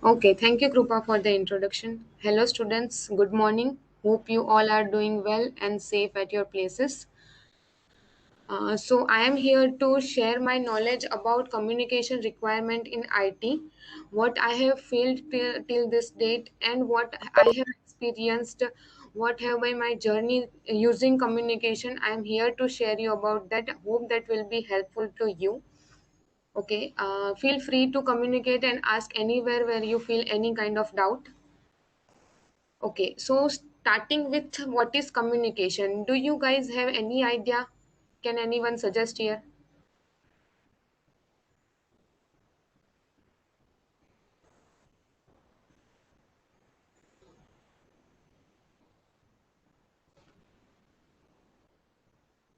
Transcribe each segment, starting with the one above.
Okay, thank you, Krupa, for the introduction. Hello, students. Good morning. Hope you all are doing well and safe at your places. So, I am here to share my knowledge about communication requirement in IT, what I have felt till this date, and what I have experienced. What have been my journey using communication? I am here to share you about that. Hope that will be helpful to you. Okay, feel free to communicate and ask anywhere where you feel any kind of doubt. Okay, so starting with what is communication? Do you guys have any idea? Can anyone suggest here?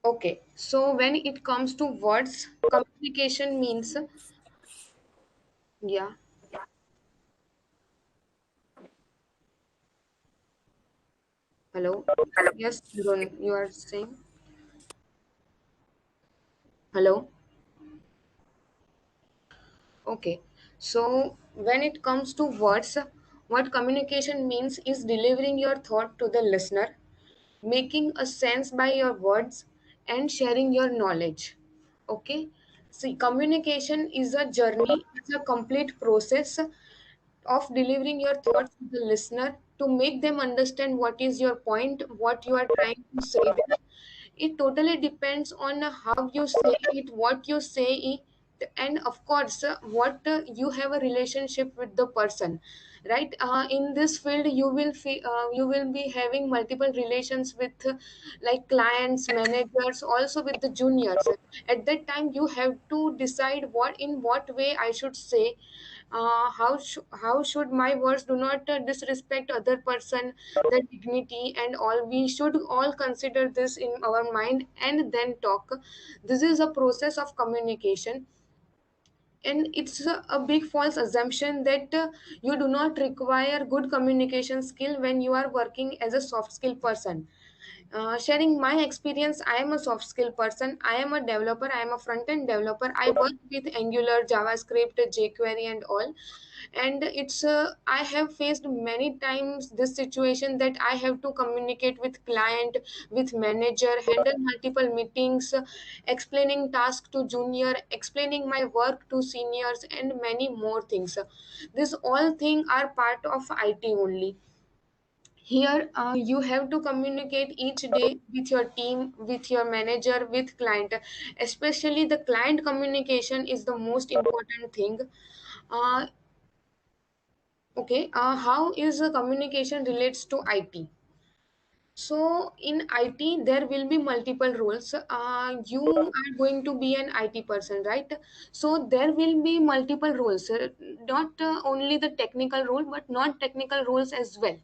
Okay, so when it comes to words, communication means, yeah, hello, yes, you are saying, hello. Okay, so when it comes to words, what communication means is delivering your thought to the listener, making a sense by your words, and sharing your knowledge. Okay, see, communication is a journey, it's a complete process of delivering your thoughts to the listener to make them understand what is your point, what you are trying to say there. It totally depends on how you say it, what you say it, and of course what you have a relationship with the person, right? In this field you will be having multiple relations with like clients, managers, also with the juniors. At that time you have to decide what in what way I should say, how should my words do not disrespect other person, their dignity and all. We should all consider this in our mind and then talk. This is a process of communication, and it's a big false assumption that you do not require good communication skill when you are working as a soft skill person. Sharing my experience, I am a soft skill person. I am a developer. I am a front end developer. I work with Angular, JavaScript, jQuery, and all. And I have faced many times this situation that I have to communicate with client, with manager, handle multiple meetings, explaining task to junior, explaining my work to seniors, and many more things. These all things are part of IT only. Here you have to communicate each day with your team, with your manager, with client. Especially the client communication is the most important thing. uh, okay, how is the communication relates to IT? So in IT, there will be multiple roles. You are going to be an IT person, right? So there will be multiple roles, not only the technical role, but non-technical roles as well.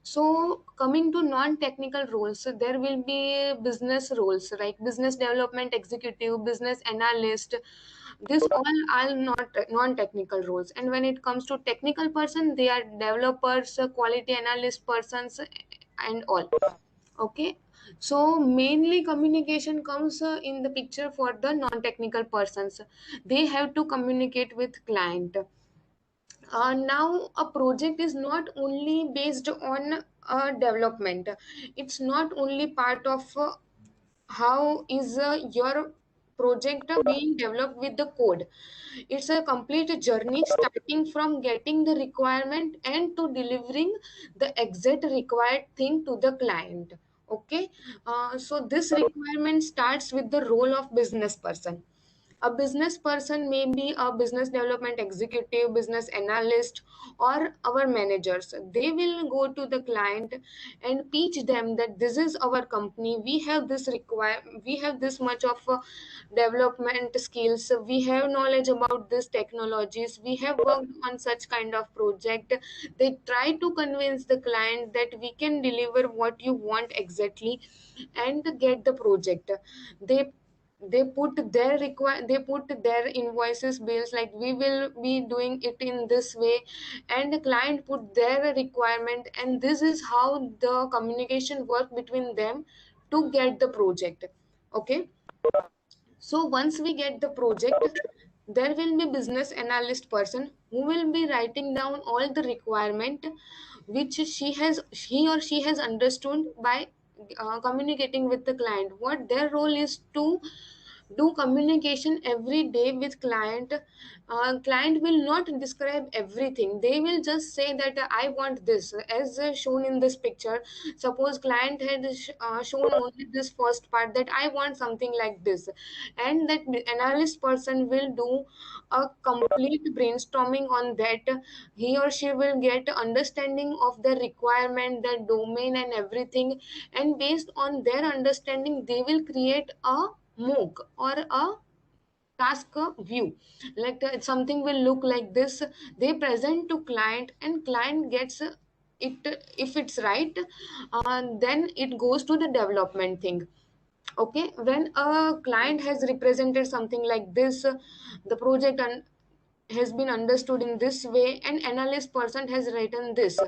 So coming to non-technical roles, so there will be business roles like business development executive, business analyst. This all are not non-technical roles. And when it comes to technical person, they are developers, quality analyst persons, and all. Okay, so mainly communication comes in the picture for the non-technical persons. They have to communicate with client. Now a project is not only based on development. It's not only part of how is your project being developed with the code. It's a complete journey starting from getting the requirement and to delivering the exact required thing to the client. Okay, so this requirement starts with the role of business person. A business person may be a business development executive, business analyst, or our managers. They will go to the client and teach them that this is our company. We have this much of development skills. We have knowledge about these technologies. We have worked on such kind of project. They try to convince the client that we can deliver what you want exactly and get the project. They they put their require they put their invoices, bills, like we will be doing it in this way, and the client put their requirement, and this is how the communication work between them to get the project. Okay, so once we get the project, there will be business analyst person who will be writing down all the requirement which he or she has understood by communicating with the client. What their role is to do communication every day with client. Client will not describe everything, they will just say that I want this, as shown in this picture. Suppose client had shown only this first part, that I want something like this, and that analyst person will do a complete brainstorming on that. He or she will get understanding of the requirement, the domain and everything, and based on their understanding they will create a MOOC or a task view. Like something will look like this, they present to client and client gets it. If it's right, then it goes to the development thing. Okay, when a client has represented something like this, the project has been understood in this way and analyst person has written this.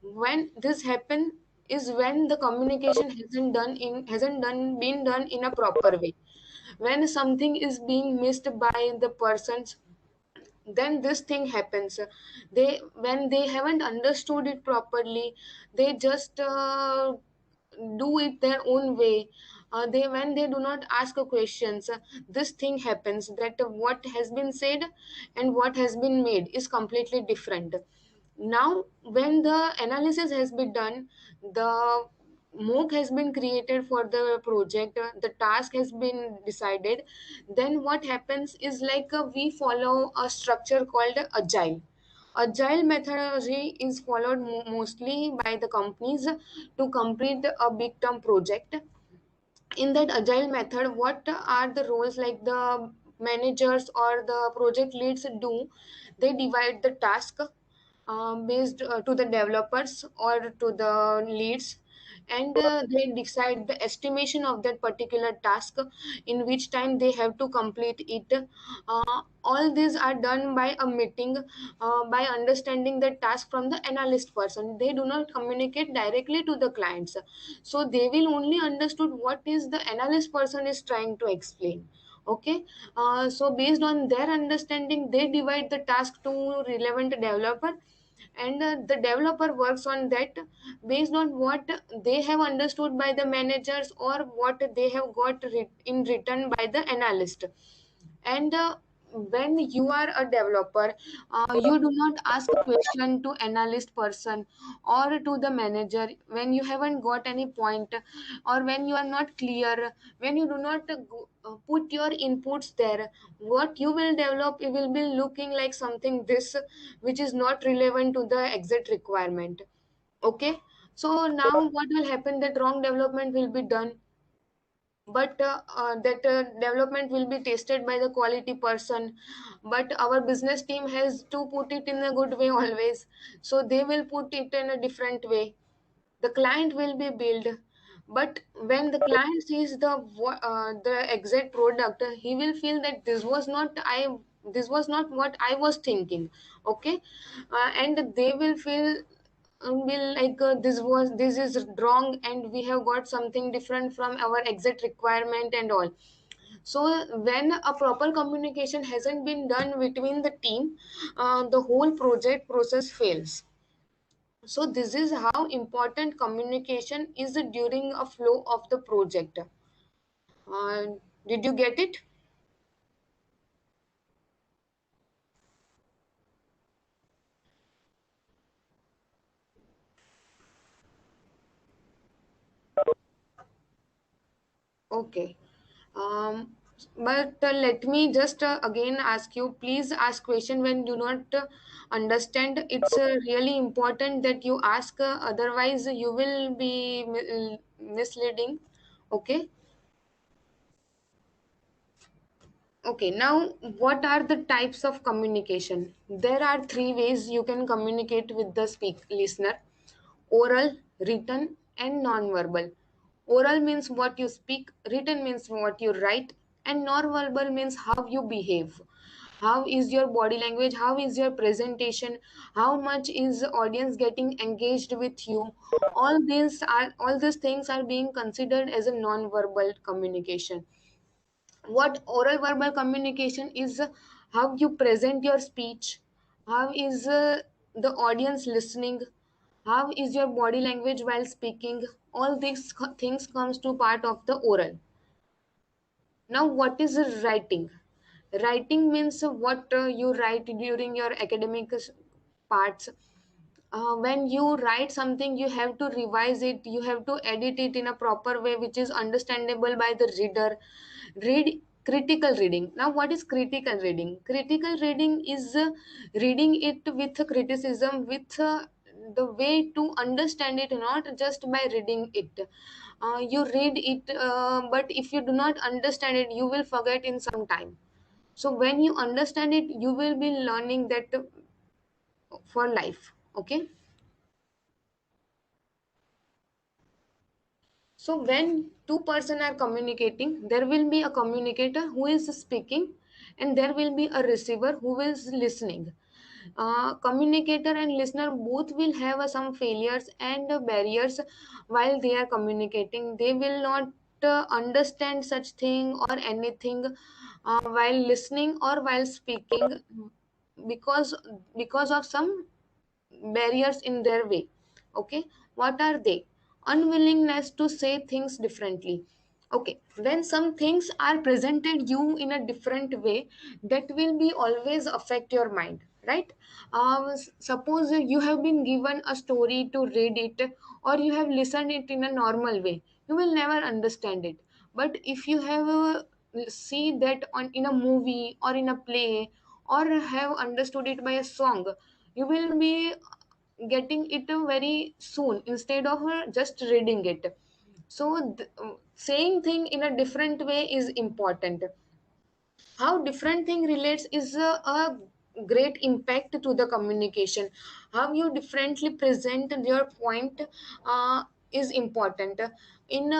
When this happen is when the communication hasn't done been done in a proper way. When something is being missed by the persons, then this thing happens. They, when they haven't understood it properly, they just do it their own way. They, when they do not ask questions, this thing happens, that what has been said and what has been made is completely different. Now when the analysis has been done, the MOOC has been created for the project, the task has been decided, then what happens is like we follow a structure called agile. Agile methodology is followed mostly by the companies to complete a big term project. In that agile method, what are the roles like the managers or the project leads do? They divide the task based to the developers or to the leads, and they decide the estimation of that particular task, in which time they have to complete it. All these are done by a meeting, by understanding the task from the analyst person. They do not communicate directly to the clients, so they will only understood what is the analyst person is trying to explain. Okay, so based on their understanding they divide the task to relevant developer, and the developer works on that based on what they have understood by the managers or what they have got in return by the analyst. And when you are a developer, you do not ask a question to analyst person or to the manager when you haven't got any point, or when you are not clear, when you do not put your inputs there. What you will develop, it will be looking like something this, which is not relevant to the exact requirement. Okay, so now what will happen, that wrong development will be done, but that development will be tested by the quality person, but our business team has to put it in a good way always, so they will put it in a different way. The client will be billed, but when the client sees the exact product, he will feel that this was not what I was thinking. Okay, and they will feel will like this is wrong and we have got something different from our exact requirement and all. So when a proper communication hasn't been done between the team, the whole project process fails. So this is how important communication is during a flow of the project. uh, did you get it? Okay. But let me just again ask you, please ask question when you not understand. It's really important that you ask, otherwise you will be misleading. Okay. Okay, now what are the types of communication? There are three ways you can communicate with the listener: oral, written, and non-verbal. Oral means what you speak, written means what you write, and non-verbal means how you behave. How is your body language? How is your presentation? How much is the audience getting engaged with you? All these things are being considered as a non-verbal communication. What oral verbal communication is, how you present your speech, how is the audience listening, how is your body language while speaking. All these things comes to part of the oral. Now what is writing? Writing means what you write during your academic parts. When you write something, you have to revise it, you have to edit it in a proper way which is understandable by the reader. Read critical reading. Now what is critical reading? Critical reading is reading it with criticism, with the way to understand it, not just by reading it. You read it, but if you do not understand it, you will forget in some time. So when you understand it, you will be learning that for life. Okay. So when two person are communicating, there will be a communicator who is speaking, and there will be a receiver who is listening. Communicator and listener both will have some failures and barriers while they are communicating. They will not understand such thing or anything while listening or while speaking, because because of some barriers in their way. Okay, what are they? Unwillingness to say things differently. Okay, when some things are presented you in a different way, that will be always affect your mind, right? Suppose you have been given a story to read it, or you have listened it in a normal way, you will never understand it. But if you have see that on in a movie or in a play, or have understood it by a song, you will be getting it very soon instead of just reading it. So saying thing in a different way is important. How different thing relates is a great impact to the communication. How you differently present your point is important. In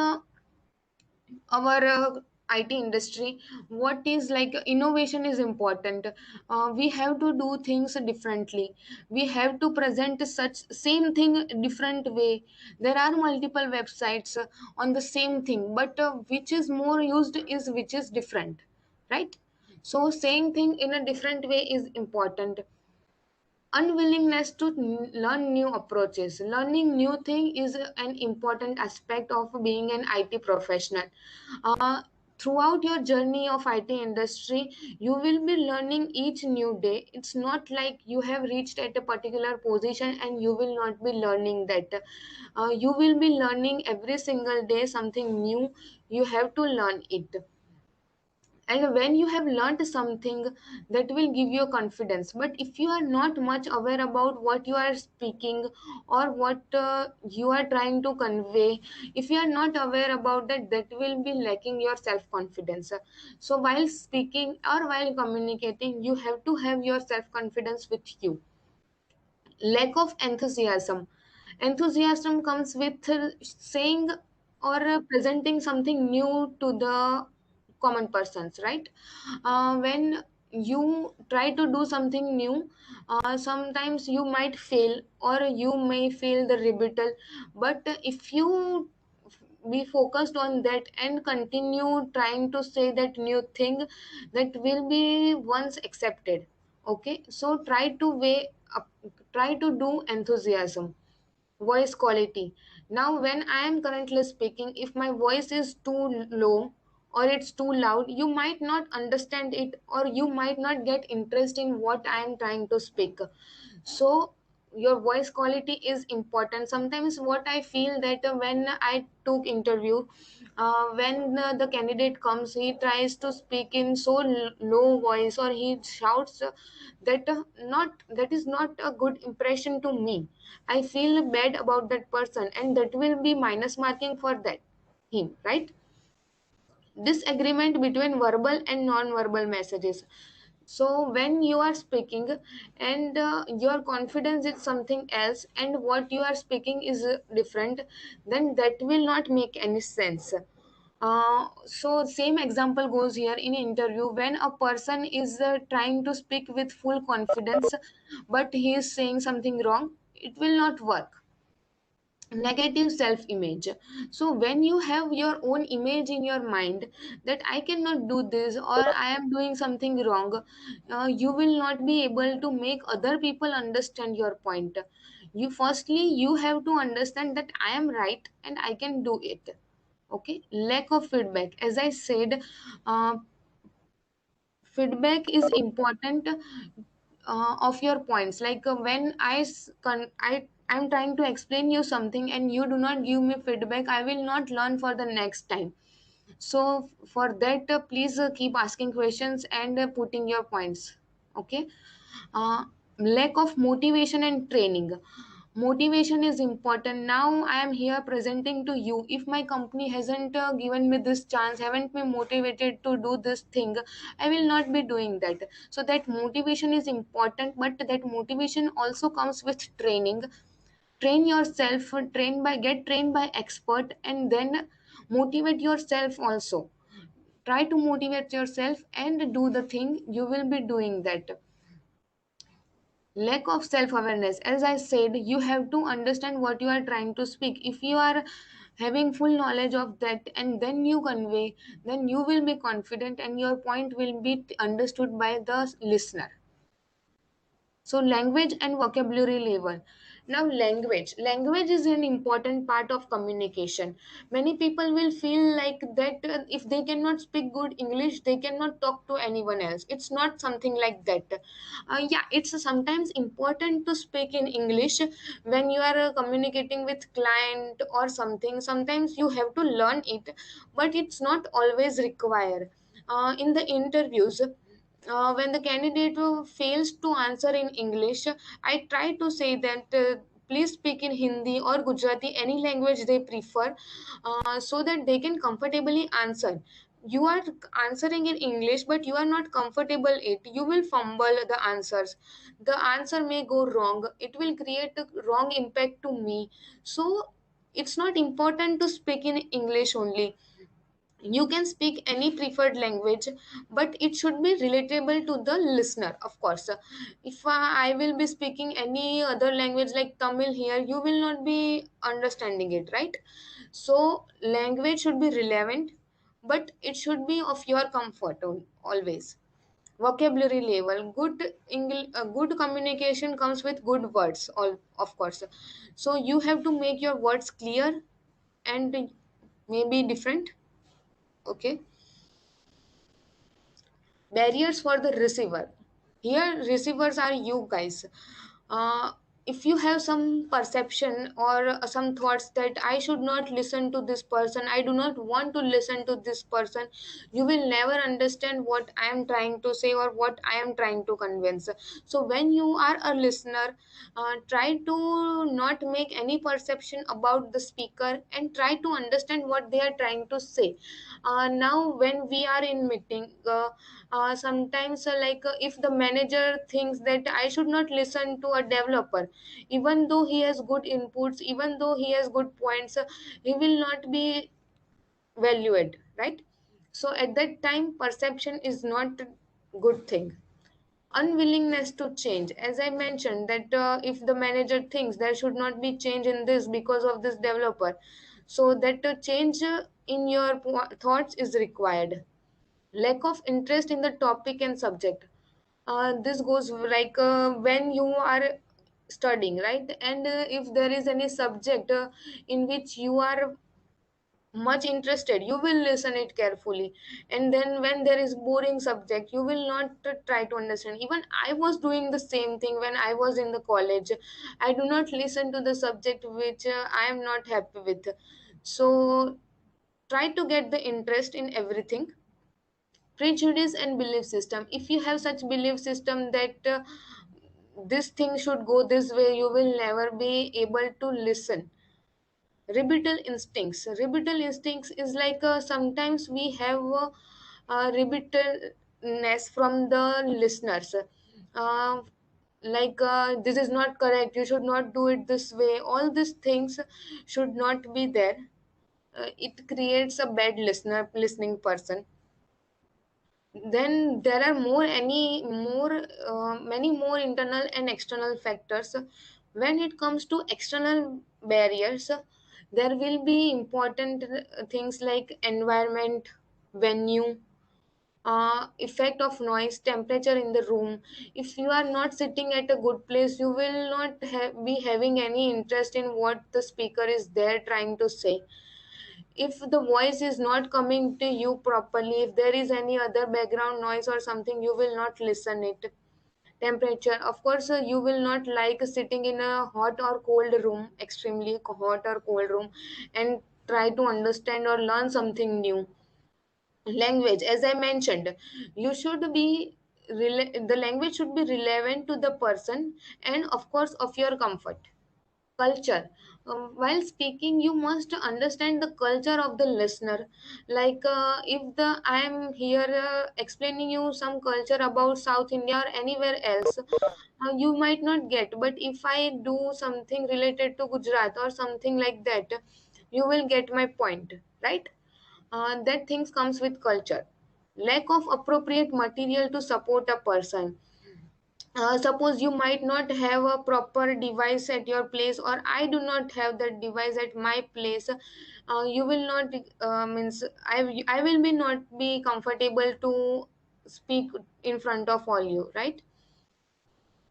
our IT industry, what is like innovation is important. We have to do things differently, we have to present such same thing different way. There are multiple websites on the same thing, but which is more used is which is different, right? So saying thing in a different way is important. Unwillingness to learn new approaches. Learning new thing is an important aspect of being an IT professional. Throughout your journey of IT industry, you will be learning each new day. It's not like you have reached at a particular position and you will not be learning that. You will be learning every single day something new. You have to learn it. And when you have learned something, that will give you confidence. But if you are not much aware about what you are speaking, or what you are trying to convey, if you are not aware about that, that will be lacking your self confidence. So while speaking or while communicating, you have to have your self confidence with you. Lack of enthusiasm. Enthusiasm comes with saying or presenting something new to the common persons, right? When you try to do something new, sometimes you might fail or you may feel the rebuttal. But if you be focused on that and continue trying to say that new thing, that will be once accepted. Okay, so try to do enthusiasm. Voice quality. Now when I am currently speaking, if my voice is too low or it's too loud, you might not understand it, or you might not get interest in what I am trying to speak. So your voice quality is important. Sometimes what I feel that when I took interview, when the candidate comes, he tries to speak in so low voice, or he shouts, that not that is not a good impression to me. I feel bad about that person, and that will be minus marking for that him, right? Disagreement between verbal and non-verbal messages. So when you are speaking and your confidence is something else, and what you are speaking is different, then that will not make any sense. So same example goes here in interview. When a person is trying to speak with full confidence, but he is saying something wrong, it will not work. negative self image. So when you have your own image in your mind that I cannot do this or I am doing something wrong, you will not be able to make other people understand your point. You firstly you have to understand that I am right and I can do it. Okay, lack of feedback, as I said, uh, feedback is important of your points. Like when I'm trying to explain you something and you do not give me feedback, I will not learn for the next time. So for that, please keep asking questions and putting your points. Okay. uh, Lack of motivation and training. Motivation is important. Now I am here presenting to you. If my company hasn't given me this chance, haven't been motivated to do this thing, I will not be doing that. So that motivation is important, but that motivation also comes with training. Train yourself, get trained by expert, and then motivate yourself also. Try to motivate yourself and do the thing, you will be doing that. Lack of self awareness, as I said, you have to understand what you are trying to speak. If you are having full knowledge of that and then you convey, then you will be confident and your point will be understood by the listener. So language and vocabulary level. Now language is an important part of communication. Many people will feel like that if they cannot speak good English, they cannot talk to anyone else. It's not something like that. Yeah, it's sometimes important to speak in English when you are communicating with client or something. Sometimes you have to learn it, but it's not always required. In the interviews, when the candidate fails to answer in English, I try to say that please speak in Hindi or Gujarati, any language they prefer, so that they can comfortably answer. You are answering in English, but you are not comfortable it. You will fumble the answers. The answer may go wrong. It will create a wrong impact to me. So it's not important to speak in English only. You can speak any preferred language, but it should be relatable to the listener, of course. If I will be speaking any other language like Tamil here, you will not be understanding it, right? So language should be relevant, but it should be of your comfort always. Vocabulary level, good English, good communication comes with good words, all of course. So you have to make your words clear and maybe different. Okay. Barriers for the receiver. Here receivers are you guys. uh, if you have some perception or some thoughts that I should not listen to this person, I do not want to listen to this person, you will never understand what I am trying to say or what I am trying to convince. So when you are a listener, try to not make any perception about the speaker and try to understand what they are trying to say. Now when we are in meeting, sometimes if the manager thinks that I should not listen to a developer, even though he has good inputs, even though he has good points, he will not be valued, right? So at that time perception is not a good thing. Unwillingness to change, as I mentioned that if the manager thinks there should not be change in this because of this developer, so that change in your thoughts is required. Lack of interest in the topic and subject. This goes like when you are studying, right? And if there is any subject in which you are much interested, you will listen it carefully. And then when there is boring subject, you will not try to understand. Even I was doing the same thing when I was in the college. I do not listen to the subject which I am not happy with. So try to get the interest in everything. Prejudice and belief system. If you have such belief system that this thing should go this way, you will never be able to listen. Rebuttal instincts is like sometimes we have rebuttalness from the listeners. uh, this is not correct, you should not do it this way. All these things should not be there. It creates a bad listening person. Then there are many more internal and external factors. When it comes to external barriers. There will be important things like environment, venue, effect of noise, temperature in the room. If you are not sitting at a good place, you will not be having any interest in what the speaker is there trying to say. If the voice is not coming to you properly, if there is any other background noise or something, you will not listen it. Temperature, of course, you will not like sitting in a hot or cold room, extremely hot or cold room, and try to understand or learn something new. Language, as I mentioned, you should be the language should be relevant to the person and of course of your comfort. Culture, while speaking you must understand the culture of the listener. Like if the I am here explaining you some culture about South India or anywhere else, you might not get, but if I do something related to Gujarat or something like that, you will get my point, right? That things comes with culture. Lack of appropriate material to support a person. Suppose you might not have a proper device at your place, or I do not have that device at my place. You will not means I will be not be comfortable to speak in front of all you, right?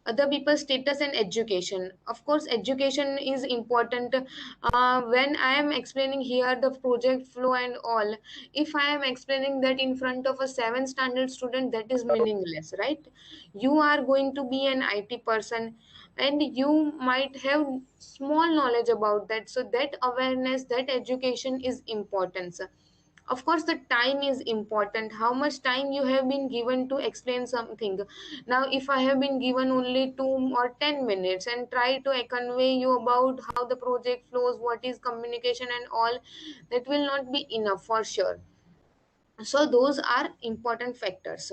Other people's status and education, of course education is important. When I am explaining here the project flow and all, if I am explaining that in front of a 7th standard student, that is meaningless, right? You are going to be an IT person and you might have small knowledge about that, so that awareness, that education is important. Of course the time is important, how much time you have been given to explain something. Now if I have been given only 2 or 10 minutes and try to convey you about how the project flows, what is communication and all, that will not be enough for sure. So those are important factors.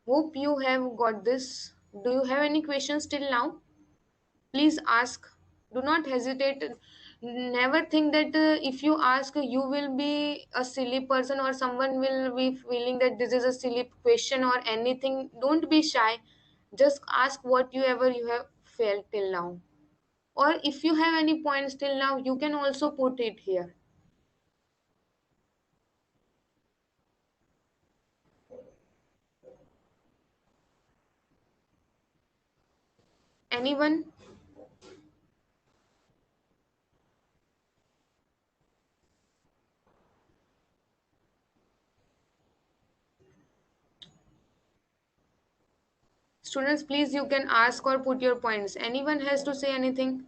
Hope you have got this. Do you have any questions till now? Please ask. Do not hesitate. Never think that if you ask you will be a silly person or someone will be feeling that this is a silly question or anything. Don't be shy. Just ask whatever you have felt till now, or if you have any points till now, you can also put it here. Anyone? Students, please, you can ask or put your points. Anyone has to say anything?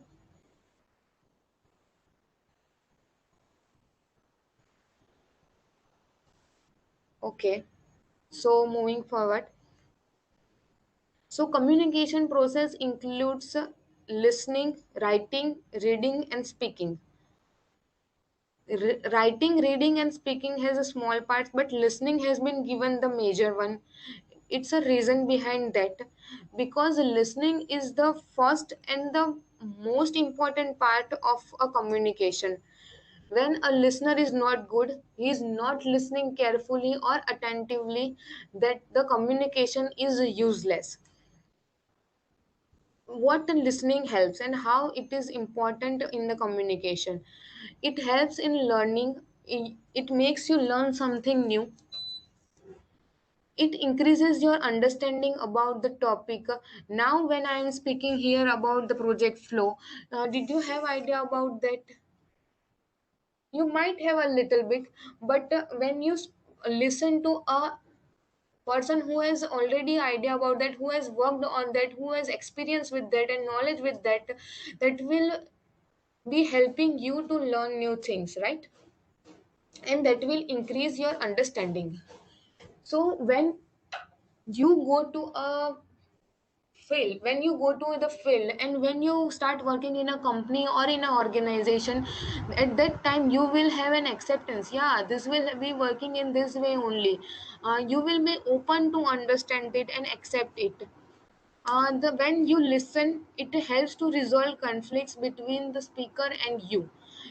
Okay, so moving forward. So communication process includes listening, writing, reading and speaking. Writing, reading and speaking has a small part, but listening has been given the major one. It's a reason behind that, because listening is the first and the most important part of a communication. When a listener is not good, he is not listening carefully or attentively, that the communication is useless. What the listening helps and how it is important in the communication. It helps in learning. It makes you learn something new. It increases your understanding about the topic. Now when I am speaking here about the project flow, did you have idea about that? You might have a little bit, but when you listen to a person who has already idea about that, who has worked on that, who has experience with that and knowledge with that, that will be helping you to learn new things, right? And that will increase your understanding. So when you go to a field, when you go to the field and when you start working in a company or in an organization, at that time you will have an acceptance, yeah, this will be working in this way only. You will be open to understand it and accept it. When you listen, it helps to resolve conflicts between the speaker and you.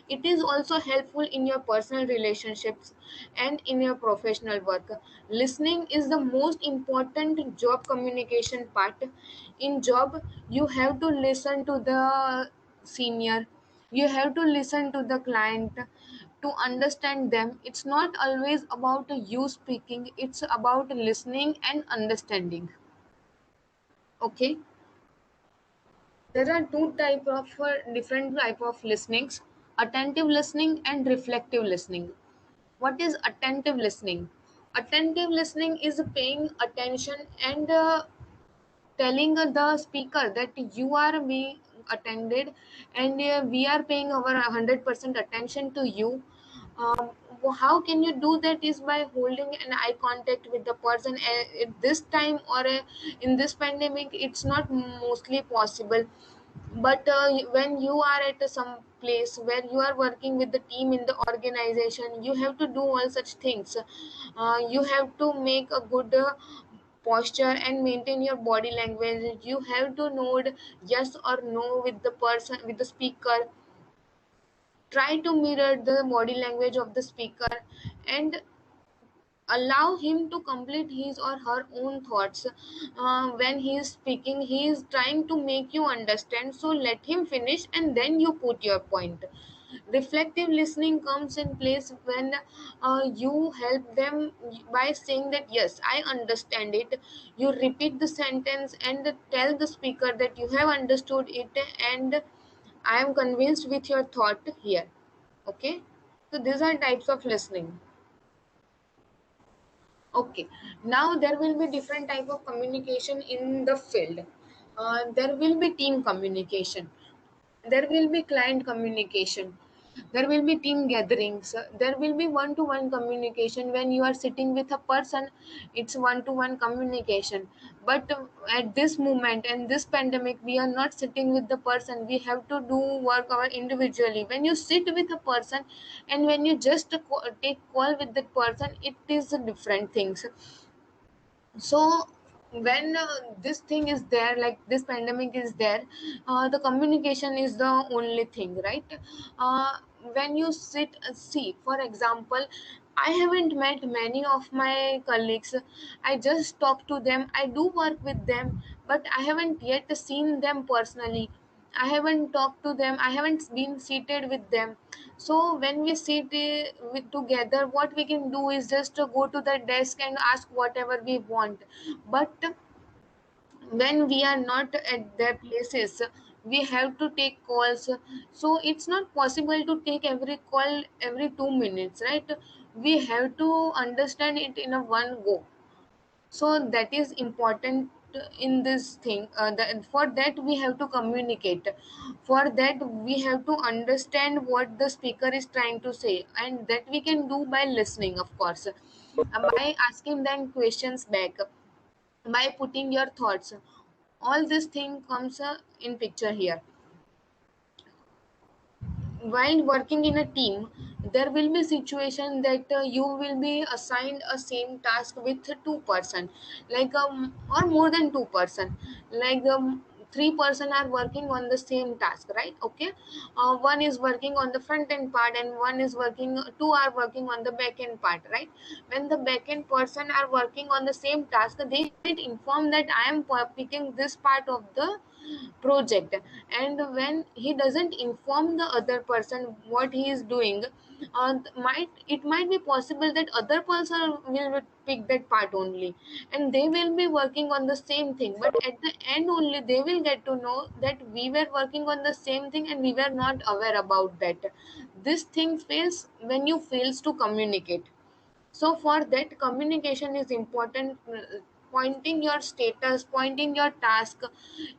It is also helpful in your personal relationships and in your professional work. Listening is the most important job communication part. In job, you have to listen to the senior, you have to listen to the client to understand them. It's not always about you speaking, it's about listening and understanding. Okay, there are two type of different type of listenings: attentive listening and reflective listening. What is attentive listening? Attentive listening is paying attention and telling the speaker that you are being attended, and we are paying our 100% attention to you. um, how can you do that is by holding an eye contact with the person. At this time or in this pandemic, it's not mostly possible, but when you are at some place where you are working with the team in the organization, you have to do all such things. You have to make a good posture and maintain your body language. You have to nod yes or no with the person, with the speaker. Try to mirror the body language of the speaker and allow him to complete his or her own thoughts. When he is speaking, he is trying to make you understand, so let him finish and then you put your point. Reflective listening comes in place when you help them by saying that yes, I understand it. You repeat the sentence and tell the speaker that you have understood it, and I am convinced with your thought here. Okay, so these are types of listening. Okay, now there will be different type of communication in the field. There will be team communication, there will be client communication, there will be team gatherings, there will be one-to-one communication. When you are sitting with a person, it's one-to-one communication. But at this moment and this pandemic, we are not sitting with the person, we have to do work our individually. When you sit with a person and when you just take call with that person, it is different things. So when this thing is there, like this pandemic is there, the communication is the only thing, right? When you sit see, for example, I haven't met many of my colleagues. I just talk to them, I do work with them, but I haven't yet seen them personally. I haven't talked to them, I haven't been seated with them. So when we sit with together, what we can do is just to go to the desk and ask whatever we want. But when we are not at their places, we have to take calls. So it's not possible to take every call every 2 minutes, right? We have to understand it in a one go. So that is important in this thing. For that we have to communicate, for that we have to understand what the speaker is trying to say, and that we can do by listening, of course, by asking them questions back, by putting your thoughts. All this thing comes in picture here. While working in a team, there will be situation that you will be assigned a same task with two-person, like or more than two-person, like three-person are working on the same task, right? Okay, one is working on the front end part and one is working, two are working on the back end part, right? When the back end person are working on the same task, they might inform that I am picking this part of the project, and when he doesn't inform the other person what he is doing, might it might be possible that other person will pick that part only, and they will be working on the same thing, but at the end only they will get to know that we were working on the same thing and we were not aware about that. This thing fails when you fails to communicate. So for that, communication is important. Pointing your status, pointing your task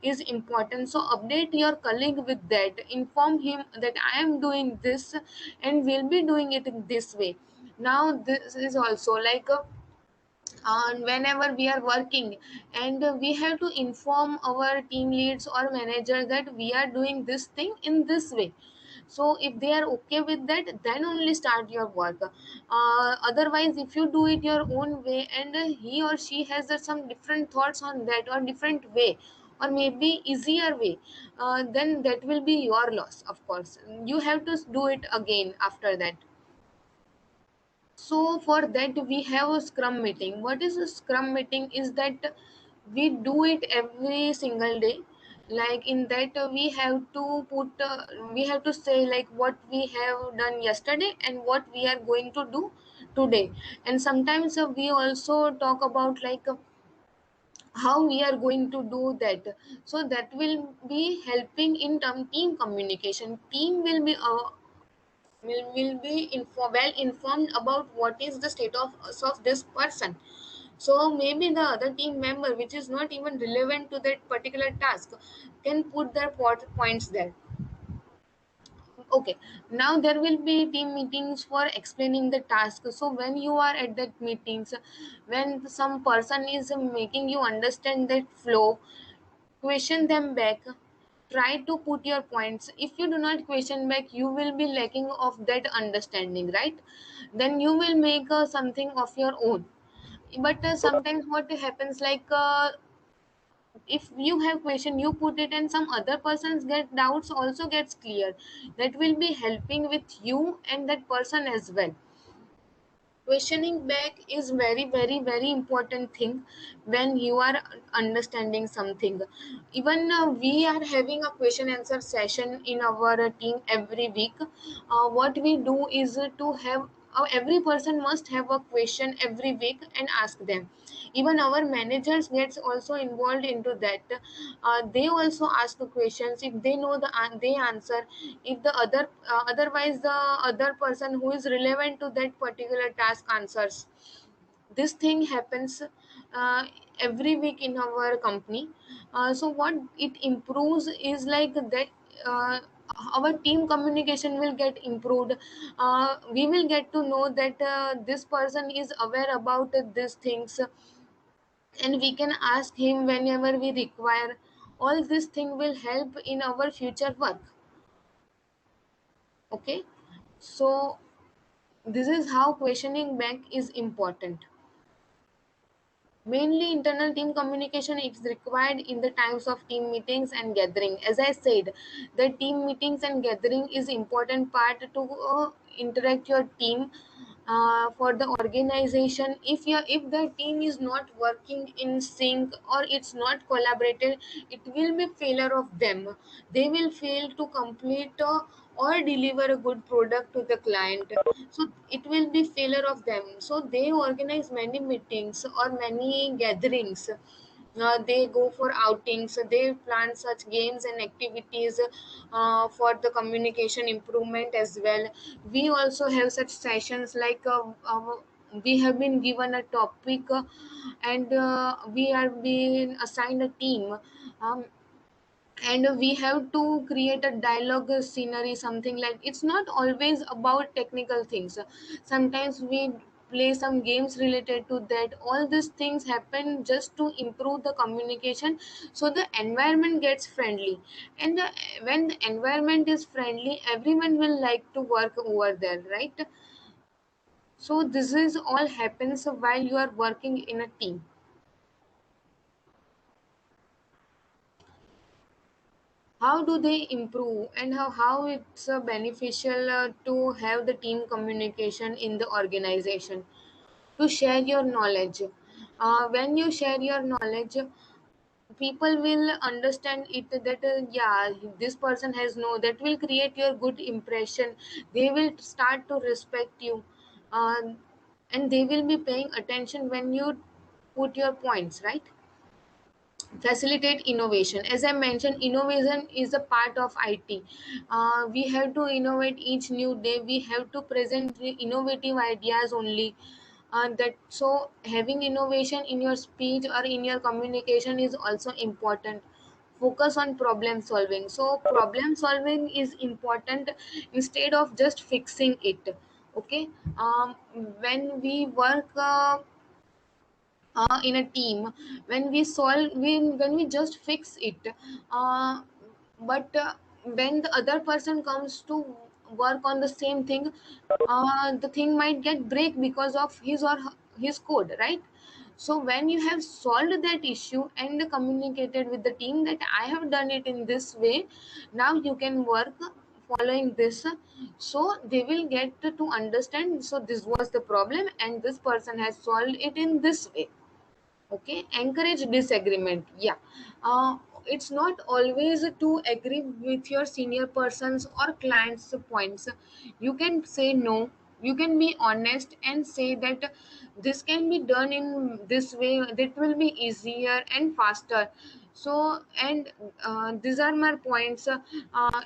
is important. So update your colleague with that, inform him that I am doing this and will be doing it in this way. Now this is also like whenever we are working, and we have to inform our team leads or manager that we are doing this thing in this way. So if they are okay with that, then only start your work. Otherwise, if you do it your own way and he or she has some different thoughts on that or different way or maybe easier way, then that will be your loss. Of course you have to do it again after that. So for that we have a scrum meeting. What is a scrum meeting is that we do it every single day. Like in that we have to put we have to say like what we have done yesterday and what we are going to do today. And sometimes we also talk about like how we are going to do that. So that will be helping in term team communication. Team will be well informed about what is the status of this person. So maybe the other team member which is not even relevant to that particular task can put their points there. Okay, now there will be team meetings for explaining the task. So when you are at that meetings, when some person is making you understand that flow, question them back. Try to put your points. If you do not question back, you will be lacking of that understanding, right? Then you will make something of your own. But sometimes what happens like if you have question you put it and some other persons get doubts also gets clear. That will be helping with you and that person as well. Questioning back is very important thing when you are understanding something. Even we are having a question answer session in our team every week. What we do is to have every person must have a question every week and ask them. Even our managers gets also involved into that. They also ask questions. If they know they answer. If the otherwise the other person who is relevant to that particular task answers. This thing happens uh, every week in our company. So what it improves is like that our team communication will get improved. We will get to know that this person is aware about these things, and we can ask him whenever we require. All this thing will help in our future work. Okay, so this is how questioning back is important. Mainly internal team communication is required in the times of team meetings and gathering. As I said, the team meetings and gathering is important part to interact your team for the organization. If the team is not working in sync or it's not collaborated, it will be failure of them. They will fail to complete or deliver a good product to the client. So it will be failure of them. So they organize many meetings or many gatherings. They go for outings. They plan such games and activities for the communication improvement as well. We also have such sessions like we have been given a topic and we are being assigned a team. And we have to create a dialogue scenery, something like. It's not always about technical things. Sometimes we play some games related to that. All these things happen just to improve the communication, so the environment gets friendly. And when the environment is friendly, everyone will like to work over there, right? So this is all happens while you are working in a team. How do they improve, and how it's beneficial to have the team communication in the organization? To share your knowledge. When you share your knowledge, people will understand it that yeah, this person has know. That will create your good impression. They will start to respect you, uh, and they will be paying attention when you put your points right. Facilitate innovation. As I mentioned, innovation is a part of it. We have to innovate each new day. We have to present the innovative ideas only. That so having innovation in your speech or in your communication is also important. Focus on problem solving. So problem solving is important instead of just fixing it. Okay. When we work in a team, when we solve when we just fix it, uh, but when the other person comes to work on the same thing, the thing might get break because of his or his code, right? So when you have solved that issue and communicated with the team that I have done it in this way, now you can work following this, so they will get to understand, so this was the problem and this person has solved it in this way. Okay, encourage disagreement. Yeah, it's not always to agree with your senior persons or clients points. You can say no, you can be honest and say that this can be done in this way, that will be easier and faster. So and these are my points.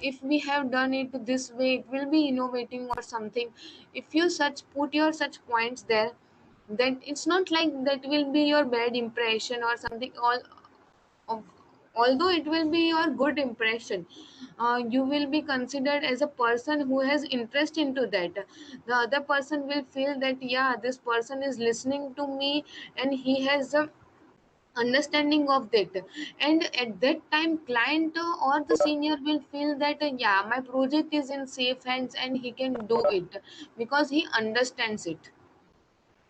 If we have done it this way, it will be innovating or something. If you such put your such points there, that it's not like that will be your bad impression or something. All of, although it will be your good impression, you will be considered as a person who has interest into that. The other person will feel that yeah, this person is listening to me and he has a understanding of that. And at that time client or the senior will feel that yeah, my project is in safe hands and he can do it because he understands it.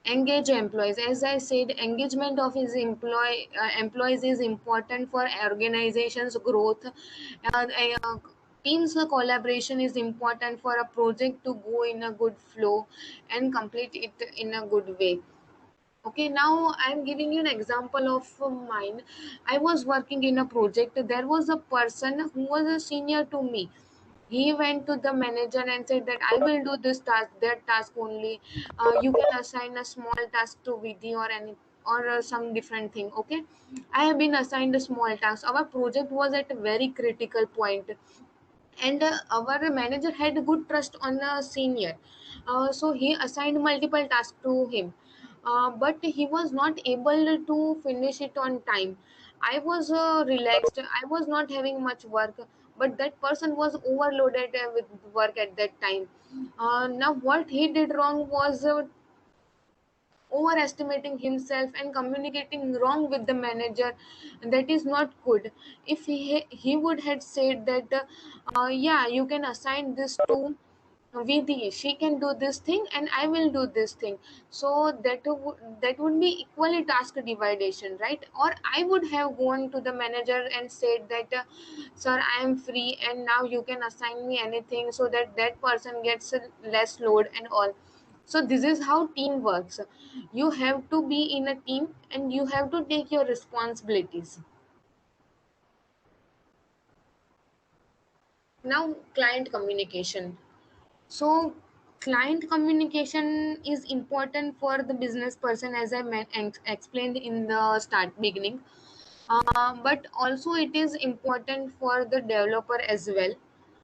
Engage employees. As I said, engagement of his employees is important for organization's growth. Teams collaboration is important for a project to go in a good flow and complete it in a good way. Okay, now I'm giving you an example of mine. I was working in a project. There was a person who was a senior to me. He went to the manager and said that I will do this task, that task only. You can assign a small task to VD or any or some different thing. Okay, I have been assigned a small task. Our project was at a very critical point, and our manager had good trust on a senior, so he assigned multiple tasks to him, but he was not able to finish it on time. I was relaxed, I was not having much work, but that person was overloaded with work at that time. Now what he did wrong was overestimating himself and communicating wrong with the manager. That is not good. If he would have said that yeah, you can assign this to Vidhi, she can do this thing and I will do this thing, so that would be equally task dividation, right? Or I would have gone to the manager and said that sir, I am free and now you can assign me anything, so that that person gets less load and all. So this is how team works. You have to be in a team and you have to take your responsibilities. Now client communication. So client communication is important for the business person, as I explained in the start beginning. But also it is important for the developer as well.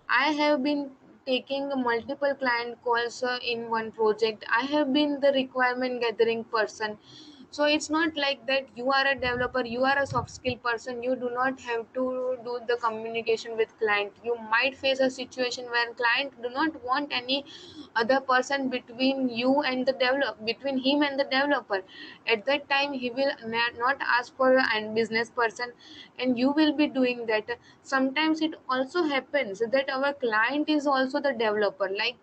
I have been taking multiple client calls in one project. I have been the requirement gathering person. So it's not like that you are a developer, you are a soft skill person, you do not have to do the communication with client. You might face a situation where client do not want any other person between you and the develop between him and the developer. At that time he will not ask for a business person, and you will be doing that. Sometimes it also happens that our client is also the developer, like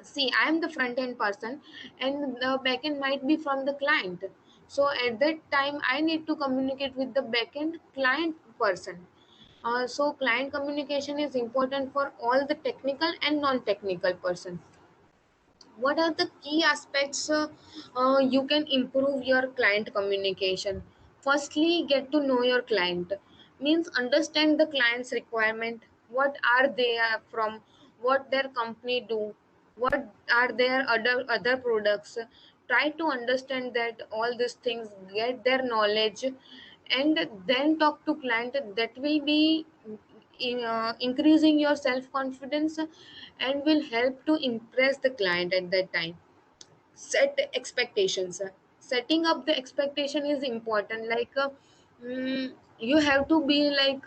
see, I am the front end person and the back end might be from the client. So at that time I need to communicate with the back end client person. So client communication is important for all the technical and non-technical person. What are the key aspects you can improve your client communication? Firstly, get to know your client. Means understand the client's requirement. What are they from? What their company do? What are their other products? Try to understand that all these things, get their knowledge, and then talk to client. That will be increasing your self confidence and will help to impress the client at that time. Set expectations. Setting up the expectation is important, like you have to be like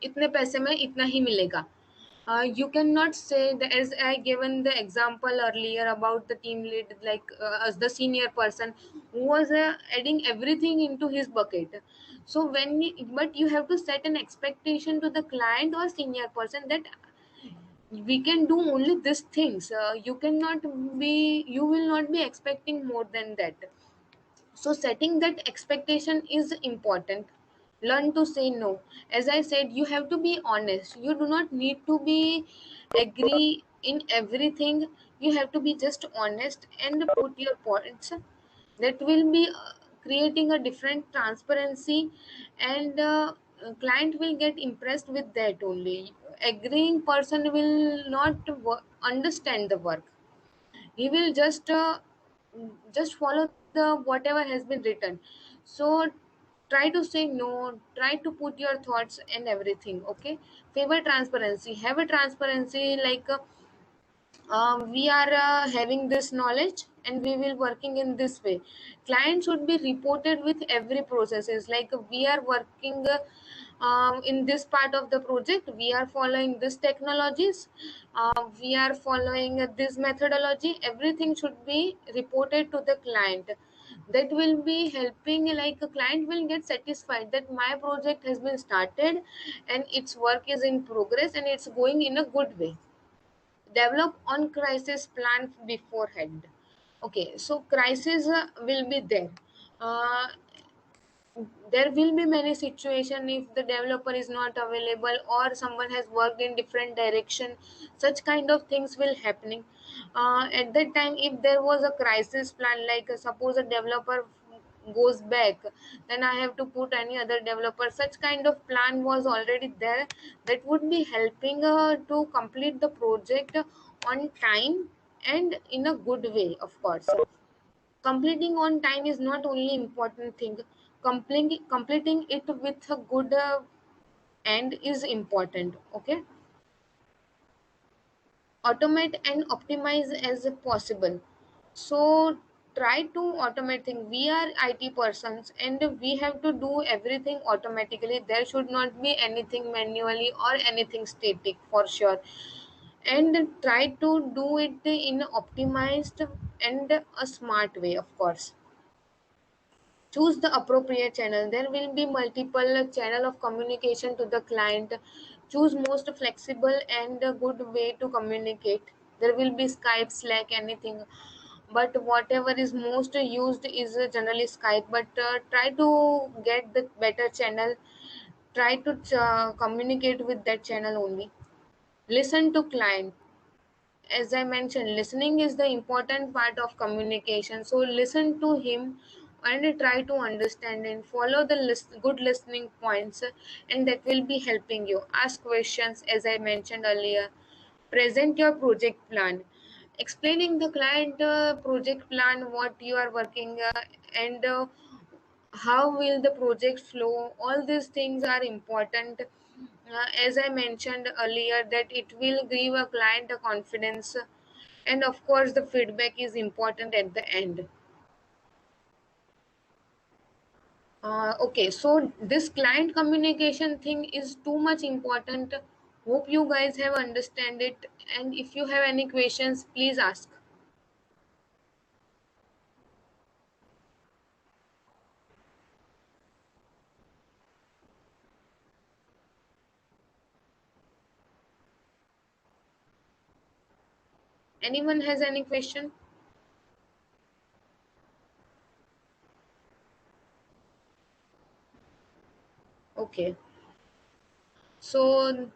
इतने पैसे में इतना ही मिलेगा. You cannot say that, as I given the example earlier about the team lead, like as the senior person who was adding everything into his bucket. So but you have to set an expectation to the client or senior person that we can do only these things. You will not be expecting more than that. So setting that expectation is important. Learn to say no. As I said, you have to be honest. You do not need to be agree in everything. You have to be just honest and put your points. That will be creating a different transparency, and client will get impressed with that only. Agreeing person will not understand the work. He will just follow the whatever has been written. So try to say no, try to put your thoughts and everything. Okay, favor transparency. Have a transparency, like we are having this knowledge and we will working in this way. Client should be reported with every processes, like we are working in this part of the project, we are following this technologies, we are following this methodology. Everything should be reported to the client. That will be helping, like a client will get satisfied that my project has been started and its work is in progress and it's going in a good way. Develop on crisis plan beforehand. Okay, so crisis will be there. uh, there will be many situation if the developer is not available or someone has worked in different direction. Such kind of things will happening. At that time, if there was a crisis plan, like suppose a developer goes back, then I have to put any other developer. Such kind of plan was already there. That would be helping to complete the project on time and in a good way, of course. Completing on time is not only important thing. Completing it with a good end is important. Okay, automate and optimize as possible. So try to automate things. We are IT persons and we have to do everything automatically. There should not be anything manually or anything static, for sure. And try to do it in optimized and a smart way, of course. Choose the appropriate channel. There will be multiple channel of communication to the client. Choose most flexible and a good way to communicate. There will be Skype, Slack, anything, but whatever is most used is generally Skype. But try to get the better channel. Try to communicate with that channel only. Listen to client. As I mentioned, listening is the important part of communication. So listen to him and try to understand and follow the good listening points, and that will be helping you. Ask questions, as I mentioned earlier. Present your project plan. Explaining the client project plan, what you are working, and how will the project flow. All these things are important. As I mentioned earlier, that it will give a client a confidence, and of course the feedback is important at the end. Okay, so this client communication thing is too much important. Hope you guys have understand it, and if you have any questions, please ask. Anyone has any question? Okay, so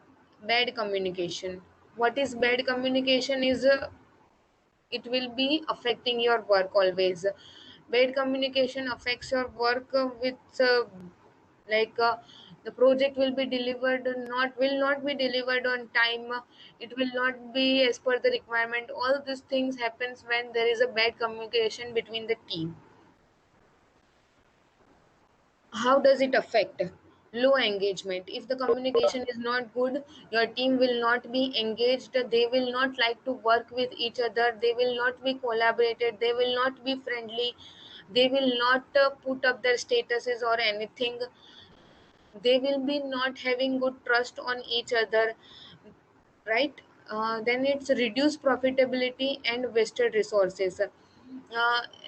bad communication. What is bad communication is it will be affecting your work always. Bad communication affects your work with like the project will be delivered, not will not be delivered on time. It will not be as per the requirement. All these things happens when there is a bad communication between the team. How does it affect? Low engagement. If the communication is not good, your team will not be engaged. They will not like to work with each other. They will not be collaborated. They will not be friendly. They will not put up their statuses or anything. They will be not having good trust on each other, right? Then it's reduced profitability and wasted resources.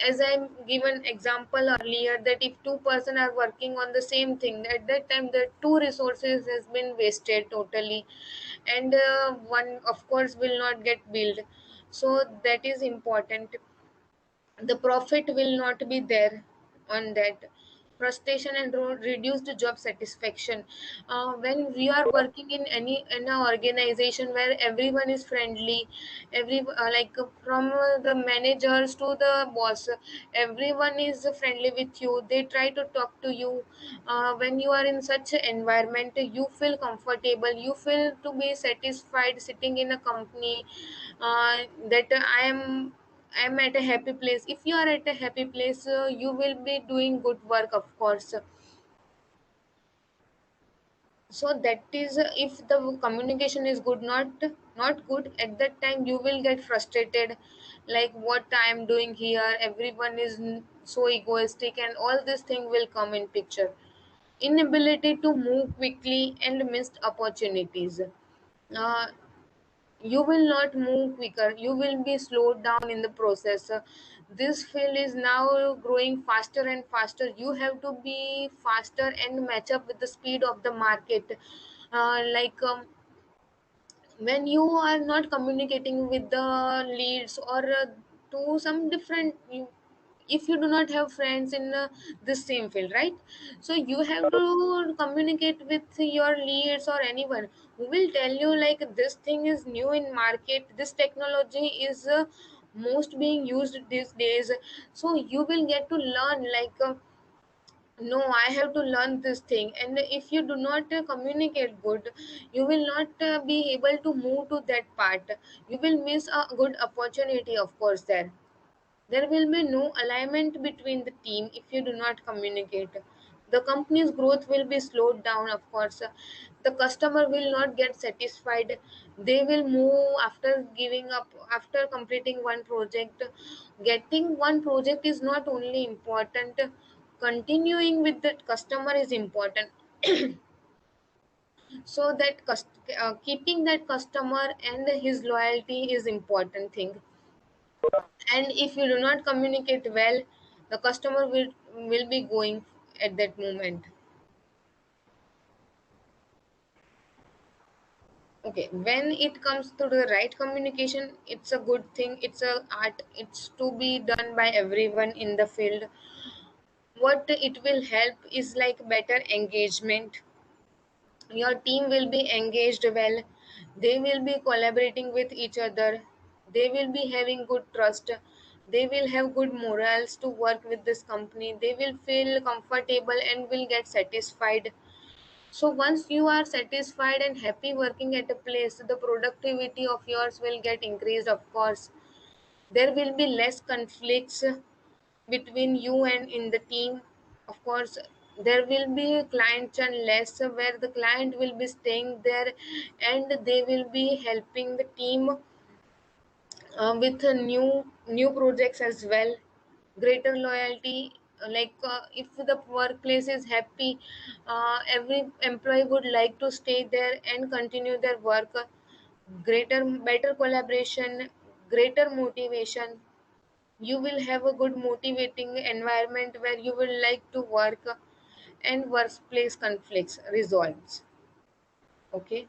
As I given example earlier, that if two-person are working on the same thing, at that time the two resources has been wasted totally, and one of course will not get billed. So that is important. The profit will not be there. on that. Frustration and reduced job satisfaction. When we are working in any in an organization where everyone is friendly, from the managers to the boss, everyone is friendly with you, they try to talk to you. When you are in such an environment, you feel comfortable, you feel to be satisfied sitting in a company, that I'm at a happy place. If you are at a happy place, you will be doing good work, of course. So that is, if the communication is good, not good, at that time you will get frustrated, like what I am doing here, everyone is so egoistic, and all this thing will come in picture. Inability to move quickly and missed opportunities. uh, you will not move quicker, you will be slowed down in the process. This field is now growing faster and faster, you have to be faster and match up with the speed of the market. When you are not communicating with the leads, or to some different if you do not have friends in this same field, right? So you have to communicate with your leads or anyone who will tell you like this thing is new in market, this technology is most being used these days. So you will get to learn no, I have to learn this thing. And if you do not communicate good, you will not be able to move to that part, you will miss a good opportunity, of course. There will be no alignment between the team if you do not communicate. The company's growth will be slowed down, of course. The customer will not get satisfied. They will move after giving up, after completing one project. Getting one project is not only important, continuing with the customer is important. So that keeping that customer and his loyalty is important thing. And if you do not communicate well, the customer will be going at that moment. Okay, when it comes to the right communication, it's a good thing, it's a art, it's to be done by everyone in the field. What it will help is like better engagement. Your team will be engaged well, they will be collaborating with each other, they will be having good trust, they will have good morals to work with this company, they will feel comfortable and will get satisfied. So once you are satisfied and happy working at a place, the productivity of yours will get increased, of course. There will be less conflicts between you and in the team, of course. There will be client churn less, where the client will be staying there and they will be helping the team with new projects as well. Greater loyalty, if the workplace is happy, every employee would like to stay there and continue their work. Greater better collaboration, greater motivation, you will have a good motivating environment where you will like to work, and workplace conflicts resolves. Okay,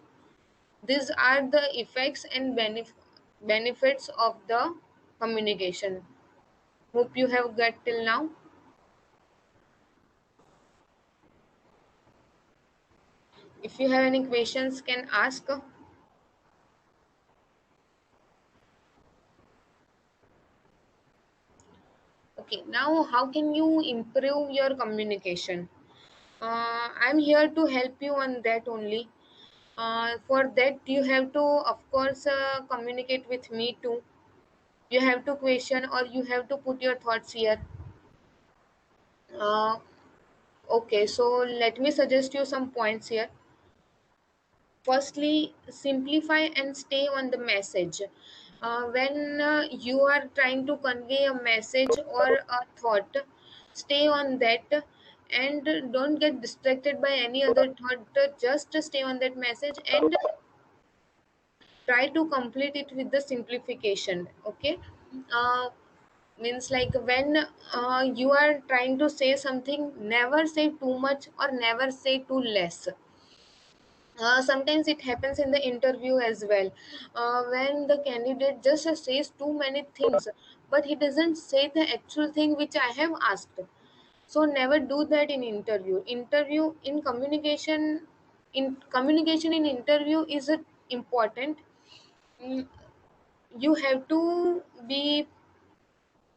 these are the effects and benefits of the communication. Hope you have got till now. If you have any questions, can ask. Okay, now how can you improve your communication? I'm here to help you on that only. For that, you have to, of course, communicate with me too. You have to question or you have to put your thoughts here. Uh, okay, so let me suggest you some points here. Firstly, simplify and stay on the message. When you are trying to convey a message or a thought, stay on that and don't get distracted by any other thought. Just stay on that message and try to complete it with the simplification. Okay, uh, means like when you are trying to say something, never say too much or never say too less. Sometimes it happens in the interview as well, when the candidate just says too many things but he doesn't say the actual thing which I have asked. So never do that in interview in communication. In communication in interview is important. Mm, you have to be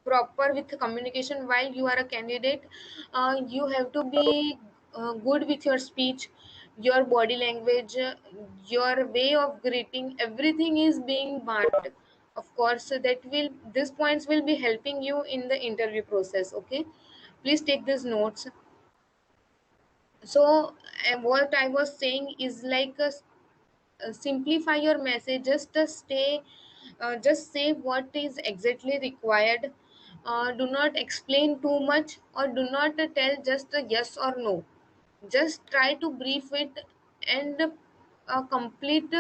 proper with communication while you are a candidate. You have to be good with your speech, your body language, your way of greeting. Everything is being marked, of course. So that will, these points will be helping you in the interview process. Okay, please take these notes. So what I was saying is like simplify your message. Just stay just say what is exactly required. Do not explain too much, or do not tell just a yes or no. Just try to brief it and complete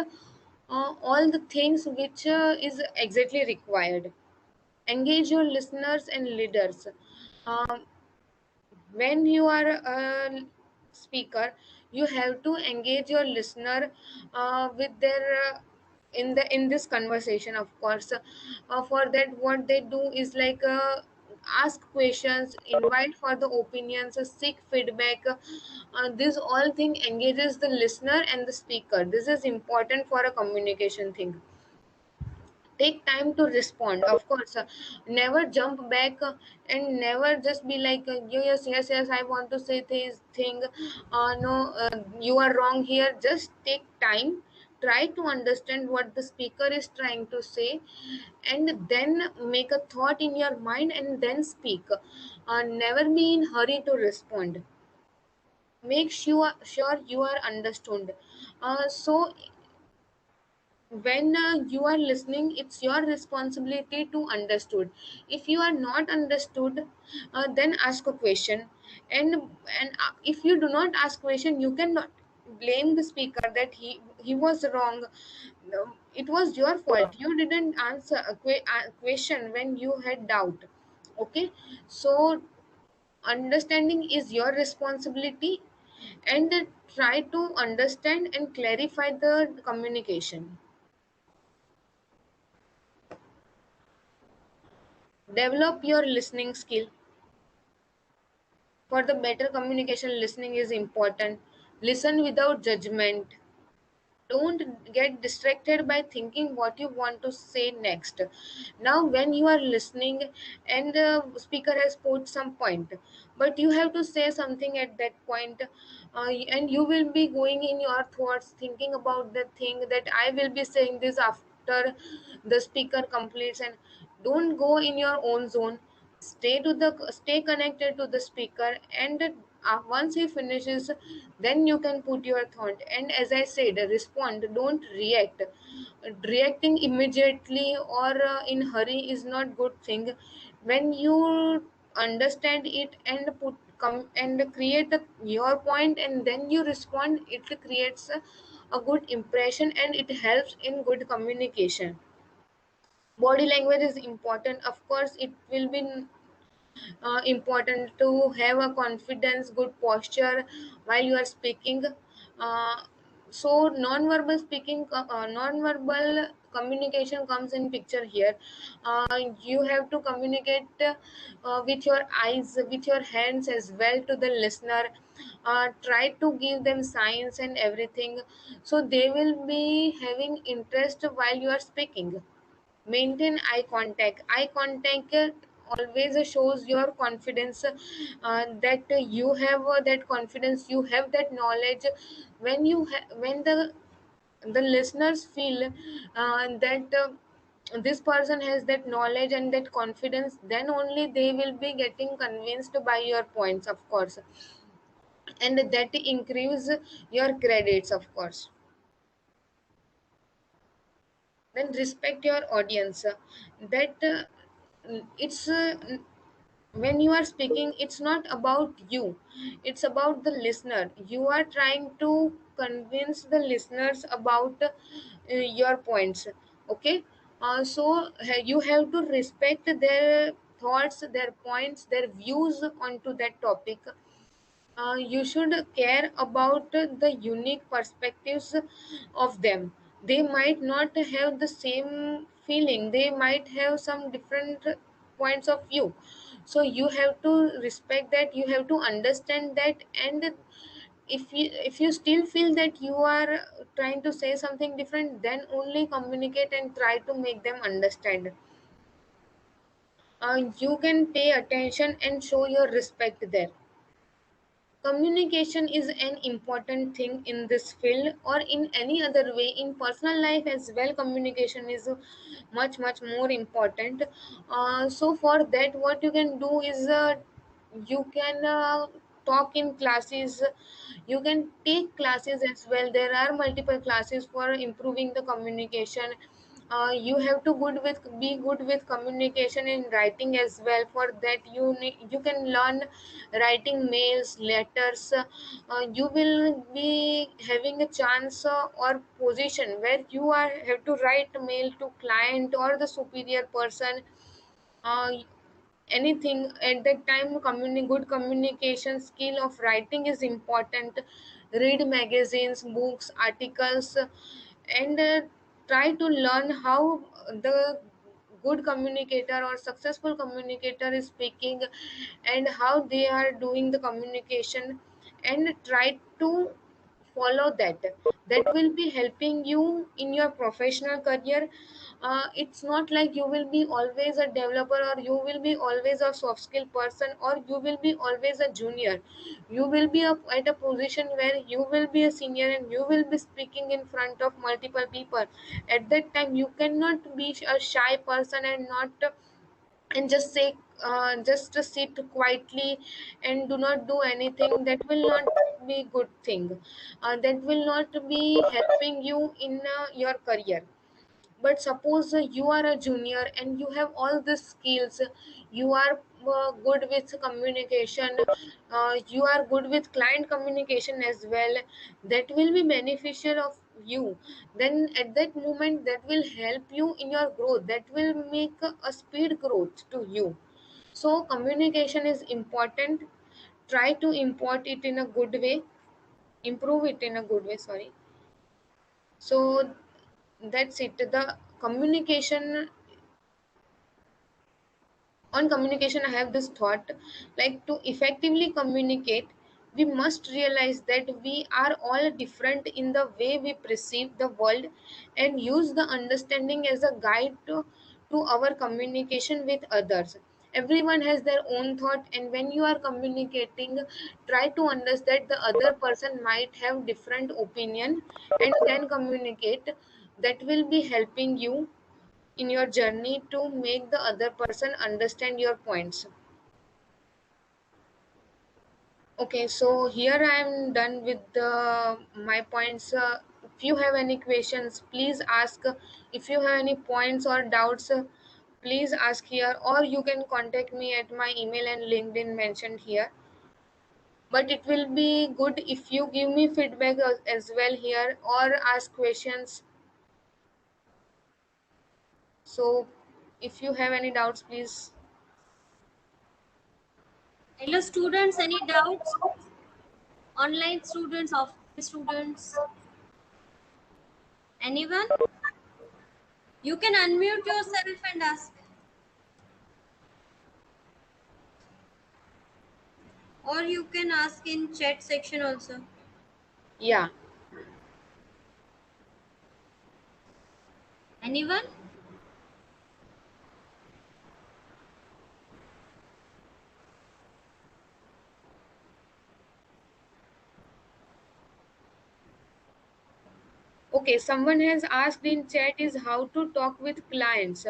all the things which is exactly required. Engage your listeners and leaders. Um, when you are a speaker, you have to engage your listener with their in this conversation, of course. For that, what they do is like ask questions, invite for the opinions, seek feedback. This all thing engages the listener and the speaker. This is important for a communication thing. Take time to respond, of course. Never jump back, and never just be like yes, yes, yes, I want to say this thing. No, you are wrong here. Just take time, try to understand what the speaker is trying to say, and then make a thought in your mind and then speak. Never be in hurry to respond. Make sure you are understood. So when you are listening, it's your responsibility to understood. If you are not understood, then ask a question. And if you do not ask question, you cannot blame the speaker that he was wrong. No, it was your fault. You didn't answer a question when you had doubt. Okay, so understanding is your responsibility, and try to understand and clarify the communication. Develop your listening skill. For the better communication, listening is important. Listen without judgment. Don't get distracted by thinking what you want to say next. Now, when you are listening and the speaker has put some point, but you have to say something at that point, and you will be going in your thoughts, thinking about the thing that I will be saying this after the speaker completes. And don't go in your own zone. Stay connected to the speaker, and once he finishes, then you can put your thought. And as I said, respond, don't react. Reacting immediately or in hurry is not good thing. When you understand it and put come and create your point, and then you respond, it creates a good impression, and it helps in good communication. Body language is important, of course. It will be important to have a confidence, good posture while you are speaking. So non-verbal speaking, non-verbal communication comes in picture here. You have to communicate with your eyes, with your hands as well to the listener. Try to give them signs and everything, so they will be having interest while you are speaking. Maintain eye contact. Eye contact always shows your confidence, that you have that confidence, you have that knowledge. When when the listeners feel that this person has that knowledge and that confidence, then only they will be getting convinced by your points, of course. And that increase your credits, of course. Then respect your audience. That it's when you are speaking, it's not about you, it's about the listener. You are trying to convince the listeners about your points. Okay, so you have to respect their thoughts, their points, their views onto that topic. You should care about the unique perspectives of them. They might not have the same feeling, they might have some different points of view. So you have to respect that, you have to understand that. And if you still feel that you are trying to say something different, then only communicate and try to make them understand. You can pay attention and show your respect there. Communication is an important thing in this field or in any other way in personal life as well. Communication is much more important. So for that, what you can do is you can talk in classes, you can take classes as well. There are multiple classes for improving the communication. You have to be good with communication in writing as well. For that, you can learn writing mails, letters. You will be having a chance or position where you are have to write mail to client or the superior person. uh, Anything at that time, good communication skill of writing is important. Read magazines, books, articles, and try to learn how the good communicator or successful communicator is speaking and how they are doing the communication, and try to follow that. That will be helping you in your professional career. It's not like you will be always a developer, or you will be always a soft skill person, or you will be always a junior. You will be at a position where you will be a senior and you will be speaking in front of multiple people. At that time, you cannot be a shy person and not and just say just to sit quietly and do not do anything. That will not be good thing. That will not be helping you in your career. But suppose you are a junior and you have all the skills, you are good with communication, you are good with client communication as well, that will be beneficial of you. Then at that moment, that will help you in your growth, that will make a speed growth to you. So communication is important. Try to import it in a good way, improve it in a good way, sorry. So that's it. The communication, on communication, I have this thought, like to effectively communicate, we must realize that we are all different in the way we perceive the world, and use the understanding as a guide to our communication with others. Everyone has their own thought, and when you are communicating, try to understand the other person might have different opinion, and then communicate. That will be helping you in your journey to make the other person understand your points. Okay, so here I am done with my points. If you have any questions, please ask. If you have any points or doubts, please ask here, or you can contact me at my email and LinkedIn mentioned here. But it will be good if you give me feedback as well here, or ask questions. So if you have any doubts, please. Hello, students. Any doubts? Online students, offline students? Anyone? You can unmute yourself and ask, or you can ask in chat section also. Yeah. Anyone? Okay, someone has asked in chat is how to talk with clients.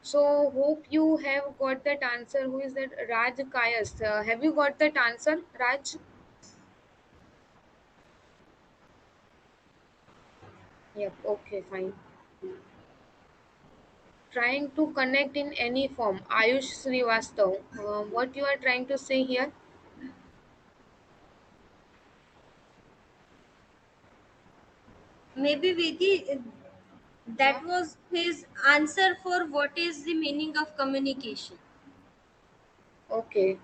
So hope you have got that answer. Who is that? Raj Kayas. Have you got that answer, Raj? Yep. Okay, fine. Trying to connect in any form. Ayush Srivastav. What you are trying to say here? Maybe Vedi, Yeah. that was his answer for what is the meaning of communication. Okay.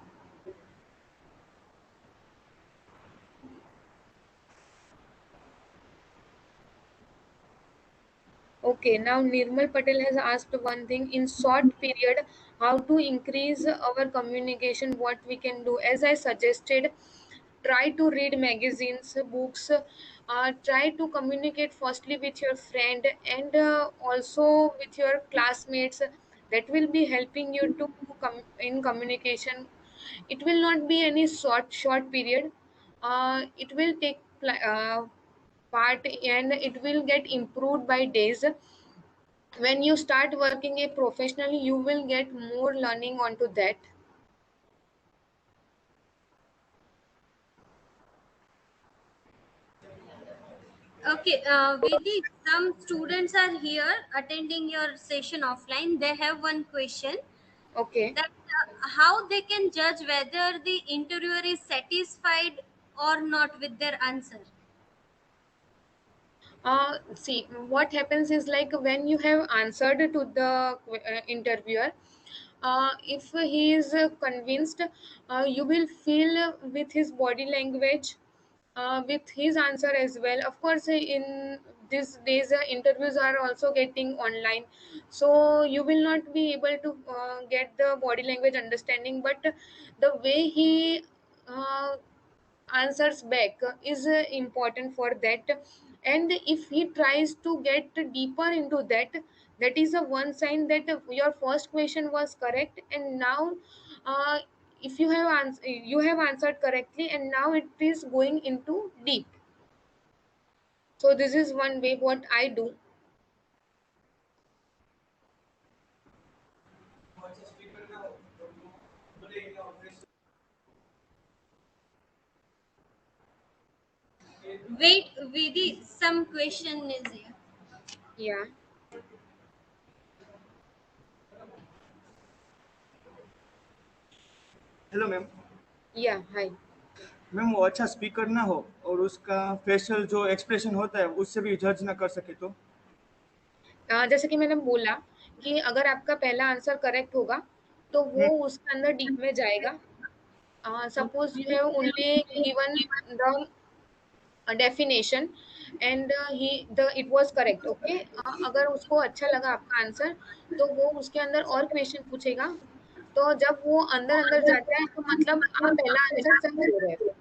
Okay, now Nirmal Patel has asked one thing in short period, how to increase our communication, what we can do. As I suggested, try to read magazines, books, try to communicate firstly with your friend and also with your classmates. That will be helping you to come in communication. It will not be any short period. It will take part and it will get improved by days. When you start working a professionally, you will get more learning onto that. Okay, Vidi, some students are here attending your session offline. They have one question Okay. that how they can judge whether the interviewer is satisfied or not with their answer. See, what happens is like when you have answered to the interviewer, if he is convinced, you will feel with his body language, with his answer as well. Of course, in these days, interviews are also getting online, so you will not be able to get the body language understanding, but the way he answers back is important for that. And if he tries to get deeper into that, that is a one sign that your first question was correct, and now uh, if you have answered correctly and now it is going into deep. So this is one way what I do. Wait, Vidi, some question is here. Yeah. Hello ma'am. Yeah, hi. Ma'am वो अच्छा speaker ना हो और उसका facial जो expression होता है उससे भी जज ना कर सके तो। जैसे कि मैंने बोला कि अगर आपका पहला आंसर करेक्ट होगा तो वो हम्म। उसके अंदर डीप में जाएगा. Suppose you have only given the definition and it was correct, okay. अगर उसको अच्छा लगा आपका आंसर तो वो उसके अंदर और क्वेश्चन पूछेगा. तो जब वो अंदर अंदर जाता है तो मतलब आप पहला आंसर सही दे रहे हो.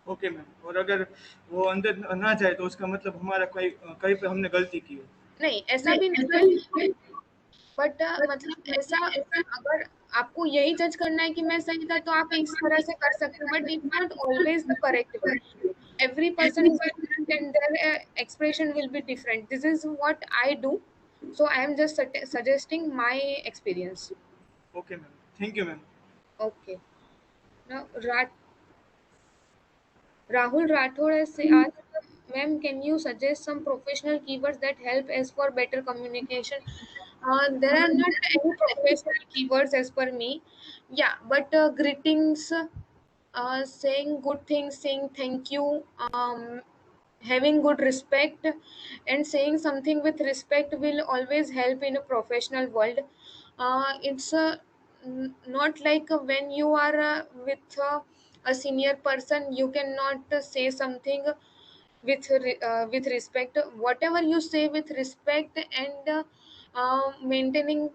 ओके मैम, और अगर वो अंदर ना जाए तो उसका मतलब हमारा कहीं कहीं पे हमने गलती की है। नहीं, ऐसा भी नहीं है. बट मतलब ऐसा, अगर आपको यही जज करना है कि मैं सही था तो आप इस तरह से कर सकते हो, but it not always the correct way. Every person is different and their expression will be different. This is what I do, so I am just suggesting my experience. Okay ma'am, thank you ma'am. Okay. Now Rahul Rathod has asked, ma'am, can you suggest some professional keywords that help as for better communication? There are not any professional keywords as per me. Yeah, but greetings, saying good things, saying thank you, having good respect, and saying something with respect will always help in a professional world. It's not like when you are with a senior person, you cannot say something with respect. Whatever you say with respect and maintaining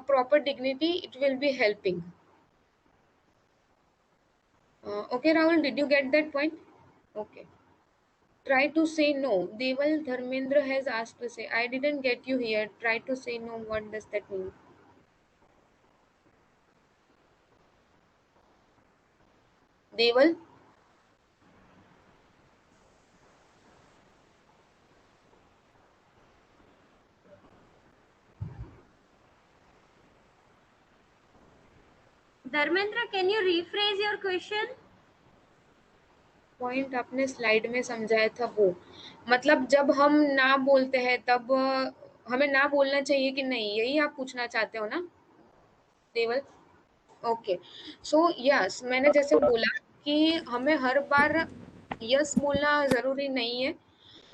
proper dignity, it will be helping. Okay, Rahul, did you get that point? Okay. Try to say no. Deval Dharmendra has asked to say, I didn't get you here. Try to say no. What does that mean? Deval? Dharmendra, can you rephrase your question? Point आपने slide में समझाया था वो, मतलब जब हम ना बोलते हैं तब हमें ना बोलना चाहिए कि नहीं, यही आप पूछना चाहते हो ना देवल? ओके. सो यस, मैंने जैसे बोला कि हमें हर बार यस बोलना ज़रूरी नहीं है.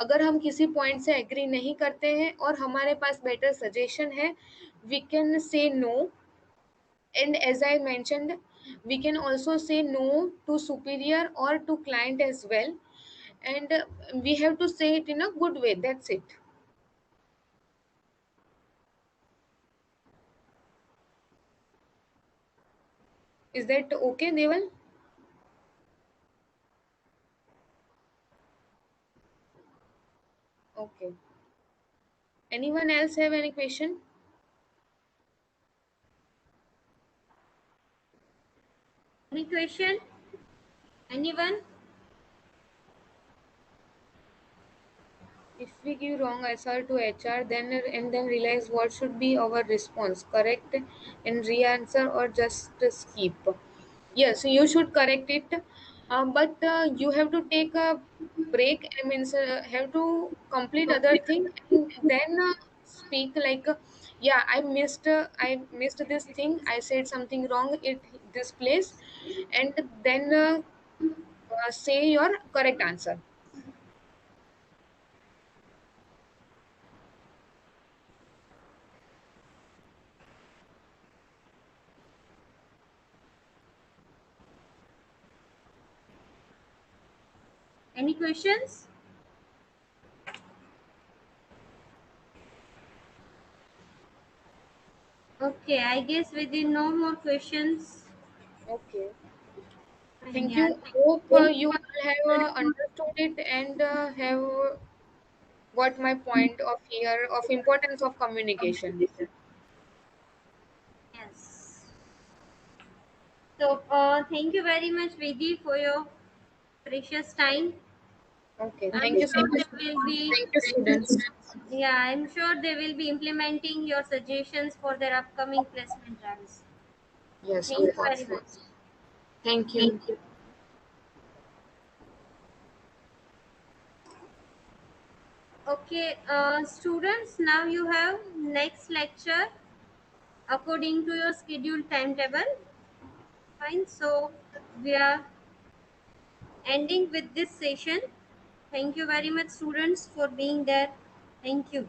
अगर हम किसी पॉइंट से एग्री नहीं करते हैं और हमारे पास बेटर सजेशन है, we can say no. And as I mentioned, we can also say no to superior or to client as well. And we have to say it in a good way. That's it. Is that okay, Deval? Okay. Anyone else have any question? Any question? Anyone? If we give wrong answer to HR, then and then realize what should be our response, correct and re-answer or just skip. Yes, you should correct it, but you have to take a break. I mean, have to complete other thing and then speak like, yeah, I missed this thing. I said something wrong at this place, and then say your correct answer. Any questions? Okay, I guess we did no more questions. Okay. Thank Yeah. you. Hope you all have understood it and have got my point of here of importance of communication. Yes. So, thank you very much, Vidhi, for your precious time. Okay. I'm Thank you so sure much. they will be, Thank you, students. yeah, I'm sure they will be implementing your suggestions for their upcoming placement rounds. Yes, Thank of you very course. much. Thank you. Okay, students, now you have next lecture according to your scheduled timetable. Fine. So we are ending with this session. Thank you very much, students, for being there. Thank you.